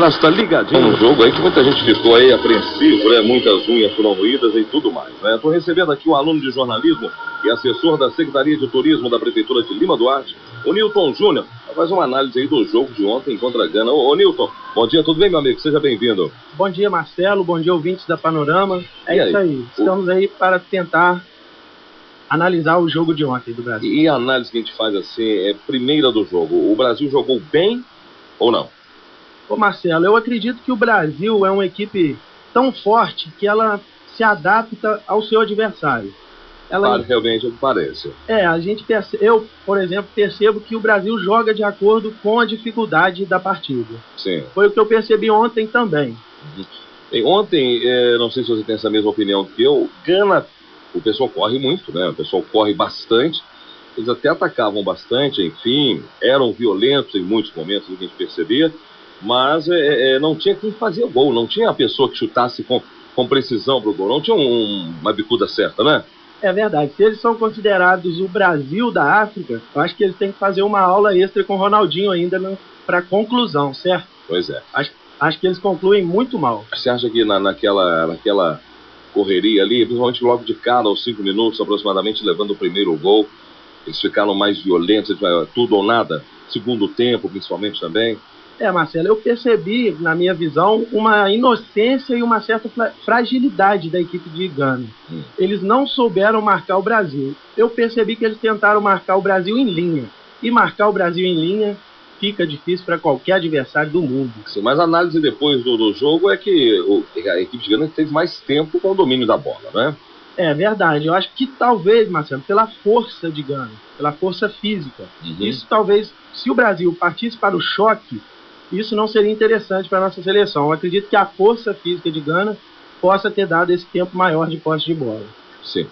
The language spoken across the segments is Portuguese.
abraço, tá ligadinho no jogo aí, que muita gente ficou aí apreensivo, né? Muitas unhas foram roídas e tudo mais, né? Tô recebendo aqui um aluno de jornalismo e assessor da Secretaria de Turismo da Prefeitura de Lima Duarte, o Nilton Júnior, vai fazer uma análise aí do jogo de ontem contra a Gana. Ô Nilton, bom dia, tudo bem, meu amigo? Seja bem-vindo. Bom dia, Marcelo, bom dia, ouvintes da Panorama. É isso aí, estamos aí para tentar analisar o jogo de ontem do Brasil. E a análise que a gente faz assim, primeira do jogo, o Brasil jogou bem ou não? Ô Marcelo, eu acredito que o Brasil é uma equipe tão forte que ela se adapta ao seu adversário. Realmente parece. Eu, por exemplo, percebo que o Brasil joga de acordo com a dificuldade da partida. Sim. Foi o que eu percebi ontem também. Ontem, não sei se você tem essa mesma opinião que eu, Gana, o pessoal corre muito, né? O pessoal corre bastante. Eles até atacavam bastante, enfim, eram violentos em muitos momentos, o que a gente percebia. Mas não tinha quem fazia gol, não tinha a pessoa que chutasse com precisão pro gol, não tinha uma bicuda certa, né? É verdade, se eles são considerados o Brasil da África, eu acho que eles têm que fazer uma aula extra com o Ronaldinho ainda para conclusão, certo? Pois é. Acho que eles concluem muito mal. Você acha que naquela correria ali, principalmente logo de cara, aos 5 minutos aproximadamente, levando o primeiro gol, eles ficaram mais violentos, tudo ou nada? Segundo tempo, principalmente também? Marcelo, eu percebi, na minha visão, uma inocência e uma certa fragilidade da equipe de Gana. Eles não souberam marcar o Brasil. Eu percebi que eles tentaram marcar o Brasil em linha. E marcar o Brasil em linha fica difícil para qualquer adversário do mundo. Sim, mas a análise depois do jogo é que a equipe de Gana teve mais tempo com o domínio da bola, né? É verdade. Eu acho que talvez, Marcelo, pela força de Gana, pela força física. Isso talvez, se o Brasil partisse para o choque, isso não seria interessante para a nossa seleção. Eu acredito que a força física de Gana possa ter dado esse tempo maior de posse de bola. Sim.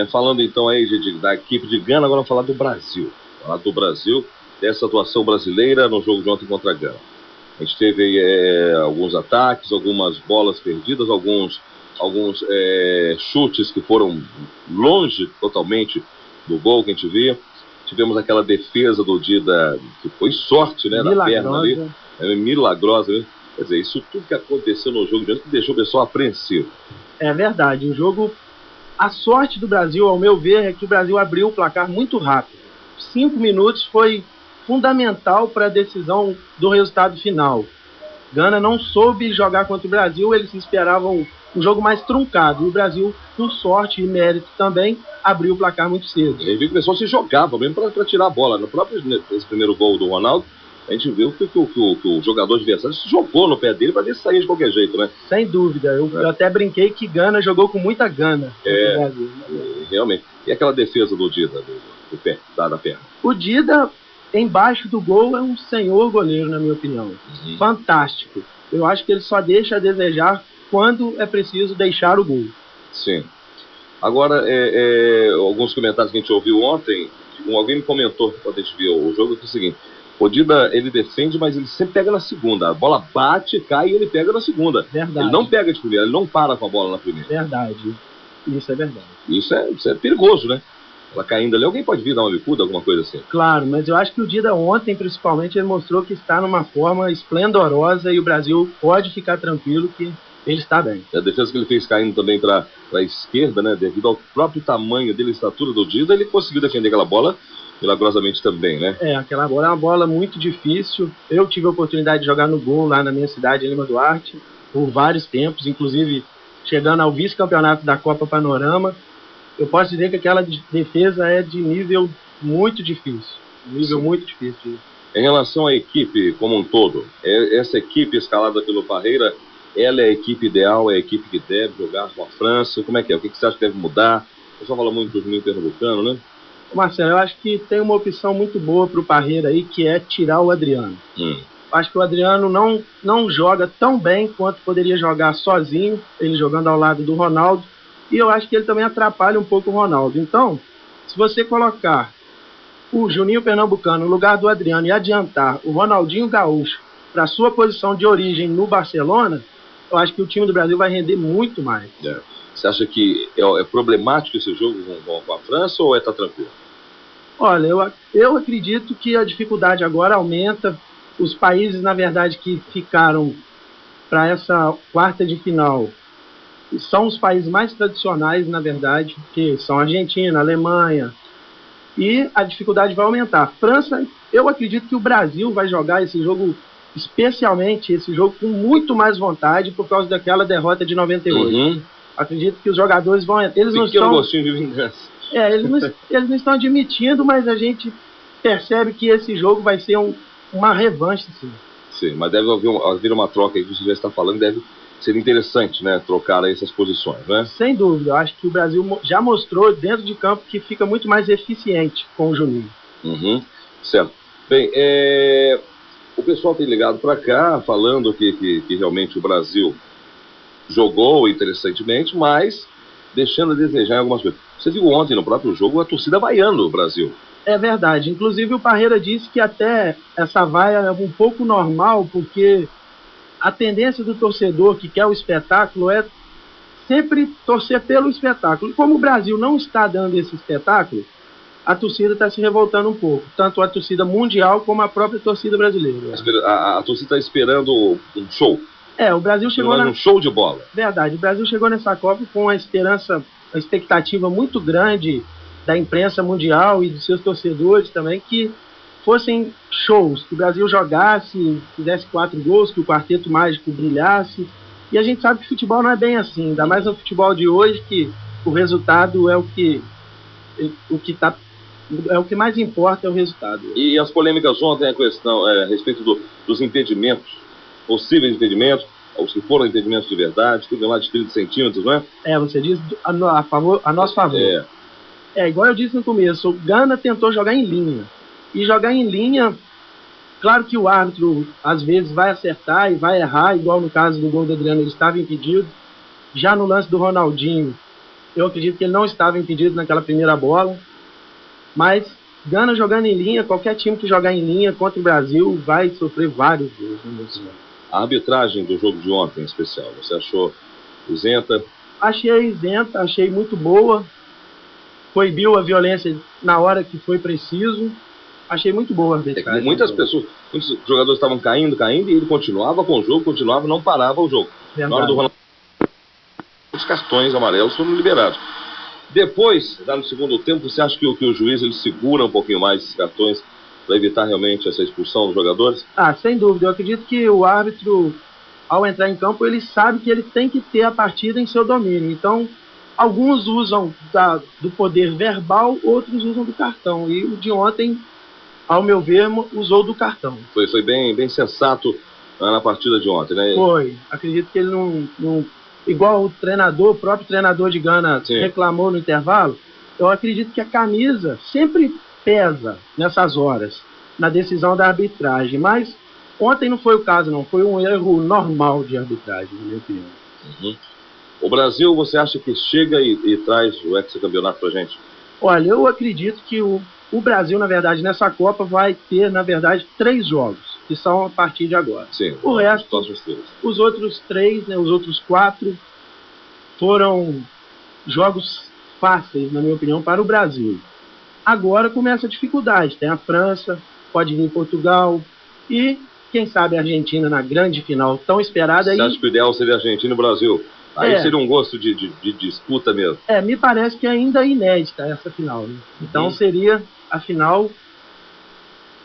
Falando então aí da equipe de Gana, agora vamos falar do Brasil. Falar do Brasil, dessa atuação brasileira no jogo de ontem contra a Gana. A gente teve aí, alguns ataques, algumas bolas perdidas, alguns chutes que foram longe totalmente do gol que a gente via. Tivemos aquela defesa do Dida, que foi sorte, né, na perna ali. Milagrosa, né? Quer dizer, isso tudo que aconteceu no jogo de ontem deixou o pessoal apreensivo. É verdade, o jogo... A sorte do Brasil, ao meu ver, é que o Brasil abriu o placar muito rápido. 5 minutos foi fundamental para a decisão do resultado final. Gana não soube jogar contra o Brasil, eles esperavam um jogo mais truncado. E o Brasil, por sorte e mérito também, abriu o placar muito cedo. A gente viu que o pessoal se jogava mesmo para tirar a bola. No próprio esse primeiro gol do Ronaldo, a gente viu que o jogador adversário se jogou no pé dele para ver se sair de qualquer jeito, né? Sem dúvida. Eu até brinquei que Gana jogou com muita gana. Realmente. E aquela defesa do Dida, do pé, da perna? O Dida, embaixo do gol, é um senhor goleiro, na minha opinião. Fantástico. Eu acho que ele só deixa a desejar quando é preciso deixar o gol. Sim. Agora, alguns comentários que a gente ouviu ontem, alguém me comentou quando a gente viu o jogo, que é o seguinte: o Dida, ele defende, mas ele sempre pega na segunda. A bola bate, cai e ele pega na segunda. Verdade. Ele não pega de primeira, ele não para com a bola na primeira. Verdade. Isso é verdade. Isso é perigoso, né? Ela caindo ali, alguém pode vir dar uma bicuda, alguma coisa assim. Claro, mas eu acho que o Dida ontem, principalmente, ele mostrou que está numa forma esplendorosa e o Brasil pode ficar tranquilo que ele está bem. A defesa que ele fez caindo também para a esquerda, né? Devido ao próprio tamanho dele, a estatura do Dida, ele conseguiu defender aquela bola milagrosamente também, né? Aquela bola é uma bola muito difícil. Eu tive a oportunidade de jogar no gol lá na minha cidade, em Lima Duarte, por vários tempos, inclusive chegando ao vice-campeonato da Copa Panorama. Eu posso dizer que aquela defesa é de nível muito difícil. Muito difícil. Em relação à equipe como um todo, essa equipe escalada pelo Parreira, ela é a equipe ideal, é a equipe que deve jogar com a França? Como é que é? O que você acha que deve mudar? O pessoal fala muito do Juninho Pernambucano, né? Marcelo, eu acho que tem uma opção muito boa para o Parreira aí, que é tirar o Adriano. Acho que o Adriano não joga tão bem quanto poderia jogar sozinho, ele jogando ao lado do Ronaldo, e eu acho que ele também atrapalha um pouco o Ronaldo. Então, se você colocar o Juninho Pernambucano no lugar do Adriano e adiantar o Ronaldinho Gaúcho para sua posição de origem no Barcelona, eu acho que o time do Brasil vai render muito mais. Você acha que é problemático esse jogo com a França ou tá tranquilo? Olha, eu acredito que a dificuldade agora aumenta os países, na verdade, que ficaram para essa quarta de final são os países mais tradicionais, na verdade, que são a Argentina, a Alemanha, e a dificuldade vai aumentar. França, eu acredito que o Brasil vai jogar esse jogo, especialmente esse jogo, com muito mais vontade por causa daquela derrota de 98. Uhum. Acredito que os jogadores vão... Eles não estão... gostinho de vingança. Eles não estão admitindo, mas a gente percebe que esse jogo vai ser uma revanche, sim. Sim, mas deve haver uma troca aí que você já está falando, deve ser interessante, né, trocar essas posições, né? Sem dúvida, eu acho que o Brasil já mostrou dentro de campo que fica muito mais eficiente com o Juninho. Uhum. Certo. Bem, o pessoal tem ligado para cá falando que realmente o Brasil jogou interessantemente, mas deixando a desejar em algumas coisas. Você viu ontem no próprio jogo a torcida vaiando o Brasil. É verdade. Inclusive o Parreira disse que até essa vaia é um pouco normal, porque a tendência do torcedor que quer o espetáculo é sempre torcer pelo espetáculo. E como o Brasil não está dando esse espetáculo, a torcida está se revoltando um pouco. Tanto a torcida mundial como a própria torcida brasileira. A torcida está esperando um show. O Brasil chegou um show de bola. Verdade. O Brasil chegou nessa Copa com a expectativa muito grande da imprensa mundial e dos seus torcedores também, que fossem shows, que o Brasil jogasse, fizesse 4 gols, que o quarteto mágico brilhasse. E a gente sabe que futebol não é bem assim, ainda mais no futebol de hoje, que o resultado é o que mais importa, é o resultado. E as polêmicas ontem, a questão a respeito dos impedimentos, possíveis impedimentos, os que foram impedimentos de verdade, tudo lá de 30 centímetros, não é? Você diz a nosso favor. Igual eu disse no começo, o Gana tentou jogar em linha. E jogar em linha, claro que o árbitro às vezes vai acertar e vai errar, igual no caso do gol do Adriano, ele estava impedido. Já no lance do Ronaldinho, eu acredito que ele não estava impedido naquela primeira bola. Mas Gana jogando em linha, qualquer time que jogar em linha contra o Brasil vai sofrer vários gols. A arbitragem do jogo de ontem em especial, você achou isenta? Achei isenta, achei muito boa. Proibiu a violência na hora que foi preciso. Achei muito boa a arbitragem. Muitos jogadores estavam caindo, e ele continuava com o jogo, não parava o jogo. Verdade. Na hora do Ronaldo, os cartões amarelos foram liberados. Depois, no segundo tempo, você acha que o juiz ele segura um pouquinho mais esses cartões para evitar realmente essa expulsão dos jogadores? Sem dúvida. Eu acredito que o árbitro, ao entrar em campo, ele sabe que ele tem que ter a partida em seu domínio. Então, alguns usam do poder verbal, outros usam do cartão. E o de ontem, ao meu ver, usou do cartão. Foi bem sensato na partida de ontem, né? Foi. Acredito que ele não igual o próprio treinador de Gana reclamou no intervalo, eu acredito que a camisa sempre pesa nessas horas, na decisão da arbitragem. Mas ontem não foi o caso, não. Foi um erro normal de arbitragem, na minha opinião. Uhum. O Brasil, você acha que chega e traz o hexacampeonato pra gente? Olha, eu acredito que o Brasil, na verdade, nessa Copa vai ter, na verdade, 3 jogos, que são a partir de agora. Sim, o resto, os outros 3, os outros 4, foram jogos fáceis, na minha opinião, para o Brasil. Agora começa a dificuldade. Tem a França, pode vir Portugal e, quem sabe, a Argentina na grande final tão esperada. Você acha que o ideal seria Argentina e Brasil? Aí seria um gosto de disputa mesmo. Me parece que ainda é inédita essa final, né? Então seria a final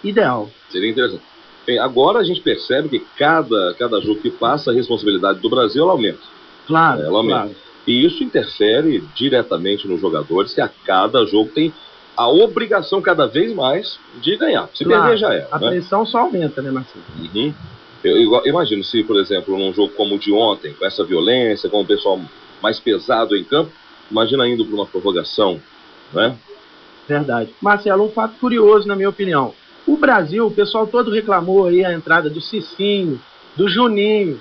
ideal. Seria interessante. Bem, agora a gente percebe que cada jogo que passa, a responsabilidade do Brasil ela aumenta. Claro, ela aumenta. Claro. E isso interfere diretamente nos jogadores, que a cada jogo tem a obrigação cada vez mais de ganhar. Se perder já é. A pressão só aumenta, né, Marcelo? Uhum. Eu imagino se, por exemplo, num jogo como o de ontem, com essa violência, com o pessoal mais pesado em campo, imagina indo para uma prorrogação, né? Verdade. Marcelo, um fato curioso, na minha opinião. O Brasil, o pessoal todo reclamou aí a entrada do Cicinho, do Juninho,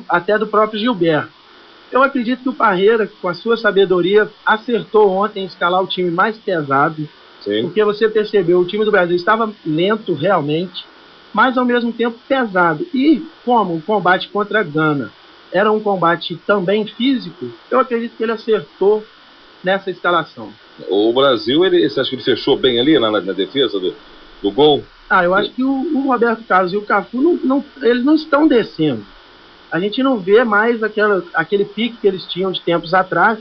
até do próprio Gilberto. Eu acredito que o Parreira, com a sua sabedoria, acertou ontem em escalar o time mais pesado. Sim. Porque você percebeu, o time do Brasil estava lento realmente, mas ao mesmo tempo pesado. E como o combate contra a Gana era um combate também físico, eu acredito que ele acertou nessa escalação. O Brasil, você acha que ele fechou bem ali na defesa do gol? Eu acho que o Roberto Carlos e o Cafu, eles não estão descendo. A gente não vê mais aquele pique que eles tinham de tempos atrás.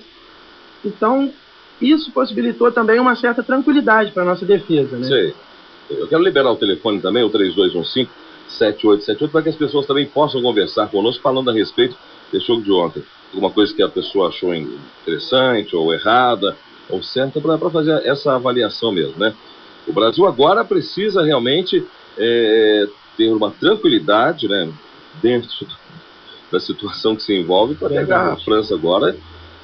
Então, isso possibilitou também uma certa tranquilidade para a nossa defesa, né? Sei. Eu quero liberar o telefone também, o 3215-7878, para que as pessoas também possam conversar conosco, falando a respeito desse jogo de ontem. Alguma coisa que a pessoa achou interessante, ou errada, ou certa, para fazer essa avaliação mesmo, né? O Brasil agora precisa realmente ter uma tranquilidade, né, dentro da situação que se envolve, para pegar a França agora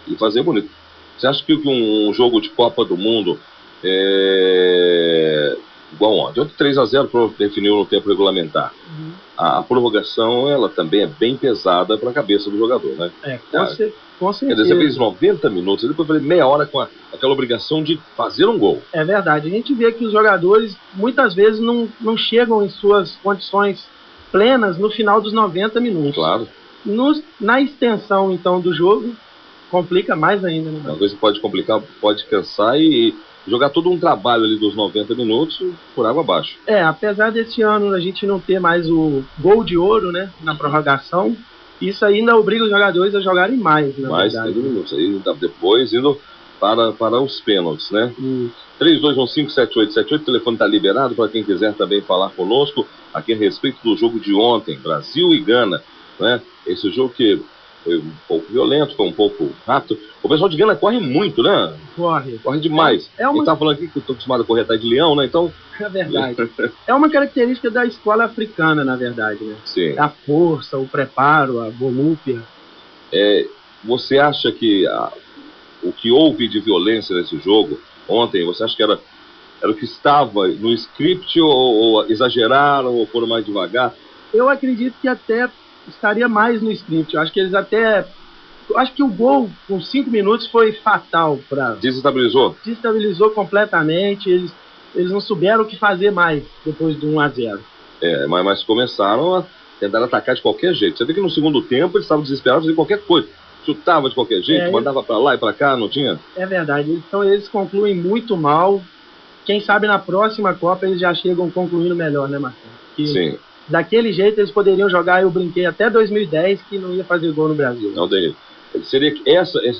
e fazer bonito. Você acha que um jogo de Copa do Mundo igual ontem? 3-0 definiu no tempo regulamentar. A prorrogação, ela também é bem pesada para a cabeça do jogador, né? Com certeza. Quer dizer, você fez 90 minutos, e depois falei meia hora com aquela obrigação de fazer um gol. É verdade. A gente vê que os jogadores muitas vezes não chegam em suas condições plenas no final dos 90 minutos. Claro. Na extensão, então, do jogo, complica mais ainda, né? Uma coisa que pode complicar, pode cansar e jogar todo um trabalho ali dos 90 minutos por água abaixo. Apesar desse ano a gente não ter mais o gol de ouro, né, na prorrogação, isso ainda obriga os jogadores a jogarem mais, mais 30 minutos, aí depois indo para os pênaltis, né? 3215-7878, o telefone está liberado para quem quiser também falar conosco aqui a respeito do jogo de ontem, Brasil e Gana, né? Esse jogo que foi um pouco violento, foi um pouco rápido. O pessoal de Gana corre muito, né? Corre demais. A gente tá falando aqui que eu tô acostumado a correr atrás de leão, né? Então... É verdade. É uma característica da escola africana, na verdade, né? Sim. A força, o preparo, a volúpia. Você acha que o que houve de violência nesse jogo ontem, você acha que era o que estava no script ou exageraram ou foram mais devagar? Eu acredito que até estaria mais no script. Eu acho que eles até... Eu acho que o gol com 5 minutos foi fatal para... Desestabilizou? Desestabilizou completamente. Eles não souberam o que fazer mais depois do 1-0. Mas começaram a tentar atacar de qualquer jeito. Você vê que no segundo tempo eles estavam desesperados de fazer qualquer coisa. Chutava de qualquer jeito, mandava para lá e para cá, não tinha? É verdade. Então eles concluem muito mal. Quem sabe na próxima Copa eles já chegam concluindo melhor, né, Marcelo? Sim. Daquele jeito eles poderiam jogar, eu brinquei, até 2010 que não ia fazer gol no Brasil. Não tem. Seria que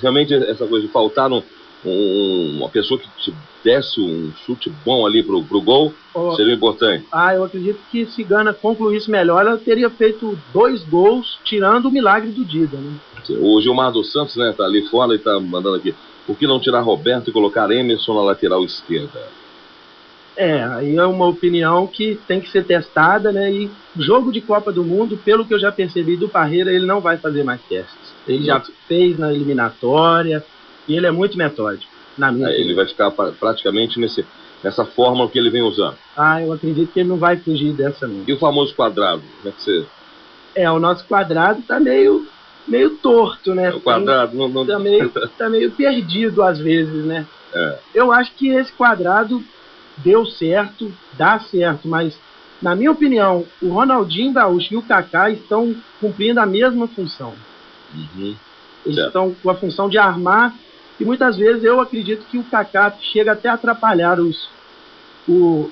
realmente essa coisa de faltar uma pessoa que te desse um chute bom ali pro gol, seria importante. Eu acredito que se Gana concluísse melhor, ela teria feito 2 gols, tirando o milagre do Dida, né? O Gilmar dos Santos, né, tá ali fora e tá mandando aqui. Por que não tirar Roberto e colocar Emerson na lateral esquerda? Aí é uma opinião que tem que ser testada, né? E jogo de Copa do Mundo, pelo que eu já percebi do Parreira, ele não vai fazer mais testes. Ele já fez na eliminatória e ele é muito metódico, na minha opinião. Ele vai ficar praticamente nessa fórmula que ele vem usando. Eu acredito que ele não vai fugir dessa não. E o famoso quadrado, como é que você... O nosso quadrado tá meio torto, né? O quadrado tá meio perdido às vezes, né? Eu acho que esse quadrado deu certo, dá certo, mas na minha opinião, o Ronaldinho Gaúcho e o Kaká estão cumprindo a mesma função. Eles estão com a função de armar, e muitas vezes eu acredito que o Kaká chega até a atrapalhar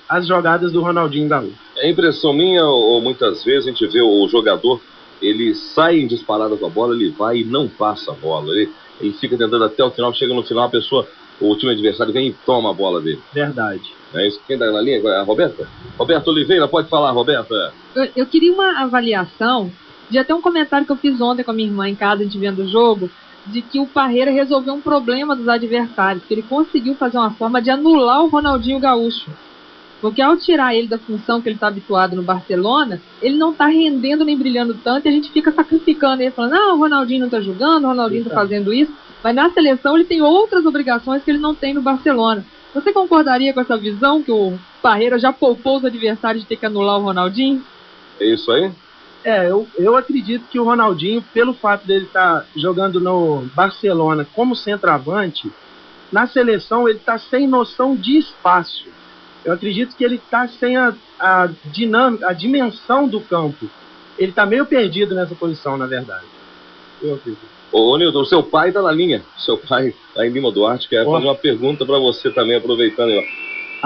as jogadas do Ronaldinho Gaúcho. É impressão minha, ou muitas vezes a gente vê o jogador, ele sai em disparada com a bola, ele vai e não passa a bola, ele fica tentando até o final, chega no final, o time adversário vem e toma a bola dele. Verdade. É isso. Quem tá na linha? A Roberta? Roberta Oliveira, pode falar, Roberta. Eu queria uma avaliação de até um comentário que eu fiz ontem com a minha irmã em casa, a gente vendo o jogo, de que o Parreira resolveu um problema dos adversários, que ele conseguiu fazer uma forma de anular o Ronaldinho Gaúcho. Porque ao tirar ele da função que ele está habituado no Barcelona, ele não está rendendo nem brilhando tanto, e a gente fica sacrificando ele, falando, o Ronaldinho não está jogando, o Ronaldinho está fazendo isso, mas na seleção ele tem outras obrigações que ele não tem no Barcelona. Você concordaria com essa visão que o Parreira já poupou os adversários de ter que anular o Ronaldinho? É isso aí? Eu acredito que o Ronaldinho, pelo fato dele estar jogando no Barcelona como centroavante, na seleção ele está sem noção de espaço. Eu acredito que ele está sem a dinâmica, a dimensão do campo. Ele está meio perdido nessa posição, na verdade. Eu acredito. Ô, Nilton, seu pai está na linha. Seu pai, lá em Lima Duarte, quer fazer uma pergunta para você também, aproveitando aí, ó.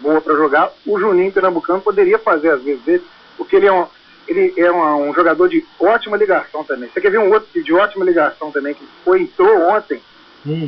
boa para jogar. O Juninho Pernambucano poderia fazer às vezes, porque ele é um jogador de ótima ligação também. Você quer ver um outro de ótima ligação também, que entrou ontem,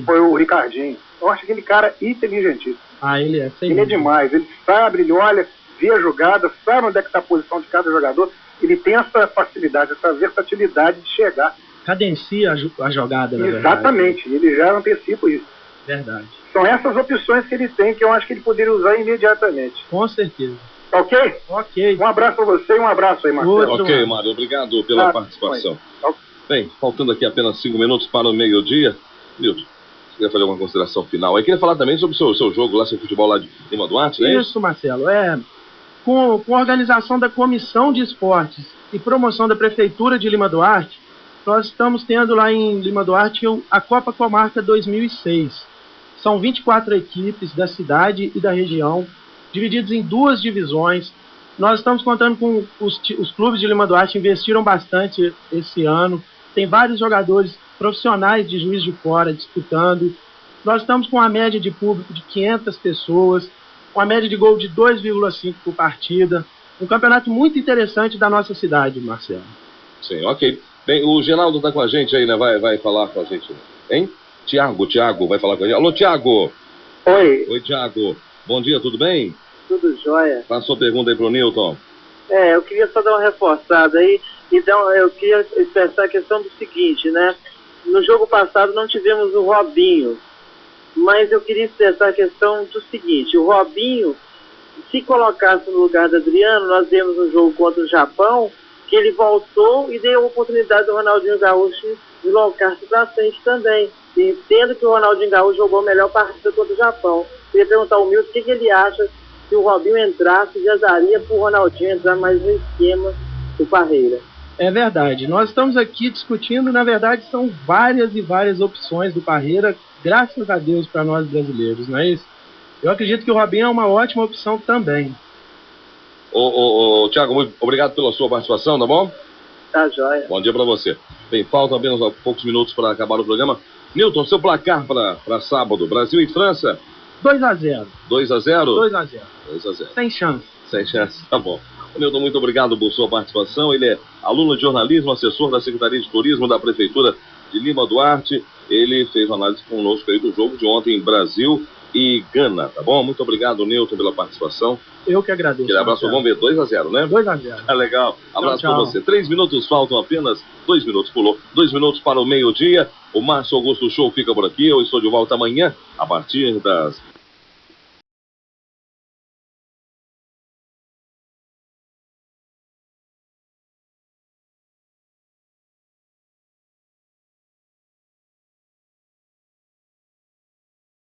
foi o Ricardinho. Eu acho aquele cara inteligentíssimo. Ele é. Ele é demais, ele sabe, ele olha, vê a jogada, sabe onde é que está a posição de cada jogador. Ele tem essa facilidade, essa versatilidade de chegar. Cadencia a jogada, na Exatamente, verdade. Ele já antecipa isso. Verdade. São essas opções que ele tem, que eu acho que ele poderia usar imediatamente. Com certeza. Ok? Ok. Um abraço para você e um abraço aí, Marcelo. Ok, Mário, obrigado pela participação. Bem, faltando aqui apenas 5 minutos para o meio-dia. Milton, você queria fazer uma consideração final? Eu queria falar também sobre o seu jogo lá, seu futebol lá de Lima Duarte, né? Isso, Marcelo. Com a organização da Comissão de Esportes e promoção da Prefeitura de Lima Duarte, nós estamos tendo lá em Lima Duarte a Copa Comarca 2006. São 24 equipes da cidade e da região, divididos em 2 divisões. Nós estamos contando com os clubes de Lima Duarte, investiram bastante esse ano. Tem vários jogadores profissionais de Juiz de Fora disputando. Nós estamos com uma média de público de 500 pessoas, uma média de gol de 2,5 por partida. Um campeonato muito interessante da nossa cidade, Marcelo. Sim, ok. Bem, o Geraldo está com a gente aí, né? Vai falar com a gente, hein? Tiago vai falar com a gente. Alô, Tiago! Oi. Oi, Tiago. Bom dia, tudo bem? Tudo jóia. Faz sua pergunta aí pro Newton. Eu queria só dar uma reforçada aí. Então, eu queria expressar a questão do seguinte, né? No jogo passado não tivemos o Robinho, mas eu queria expressar a questão do seguinte: o Robinho, se colocasse no lugar do Adriano, nós vimos um jogo contra o Japão, que ele voltou e deu a oportunidade do Ronaldinho Gaúcho deslocar-se para frente também. E entendo que o Ronaldinho Gaúcho jogou a melhor partida contra o Japão. Queria perguntar ao Milton o que ele acha, se o Robinho entrasse, já daria para o Ronaldinho entrar mais no esquema do Parreira. É verdade. Nós estamos aqui discutindo, na verdade, são várias e várias opções do Parreira, graças a Deus para nós brasileiros, não é isso? Eu acredito que o Robinho é uma ótima opção também. Tiago, muito obrigado pela sua participação, tá bom? Tá joia. Bom dia para você. Bem, faltam apenas poucos minutos para acabar o programa. Newton, seu placar para sábado, Brasil e França? 2-0. 2-0? 2-0. 2-0. Sem chance. Sem chance, tá bom. Newton, muito obrigado por sua participação. Ele é aluno de jornalismo, assessor da Secretaria de Turismo da Prefeitura de Lima Duarte. Ele fez uma análise conosco aí do jogo de ontem, Brasil e Gana, tá bom? Muito obrigado, Newton, pela participação. Eu que agradeço. Aquele abraço, vamos ver, 2-0, né? 2-0. Tá legal. Abraço tchau. pra você. 3 minutos, faltam apenas 2 minutos, pulou. 2 minutos para o meio-dia. O Márcio Augusto Show fica por aqui. Eu estou de volta amanhã, a partir das